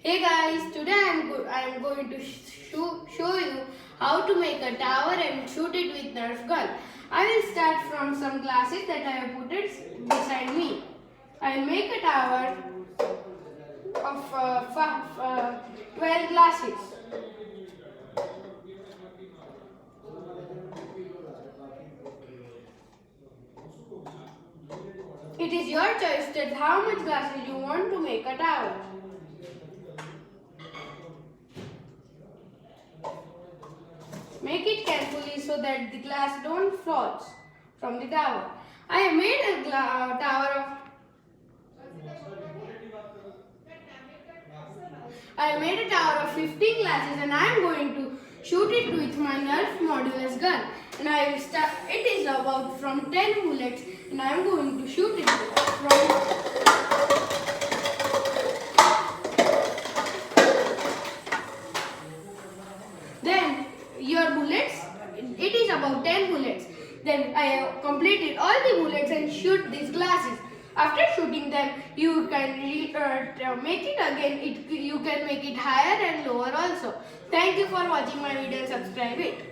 Hey guys, today I am going to show you how to make a tower and shoot it with Nerf gun. I will start from some glasses that I have put it beside me. I will make a tower of 12 glasses. It is your choice that how much glasses you want to make a tower. Make it carefully so that the glass don't fall from the tower. I have made a tower of 15 glasses and I am going to shoot it with my Nerf modulus gun. And I will start. It is about from 10 bullets and I am going to shoot it from. Then your bullets, it is about 10 bullets. Then I have completed all the bullets and shoot these glasses. After shooting them, you can make it again. You can make it higher and lower also. Thank you for watching my video and subscribe it.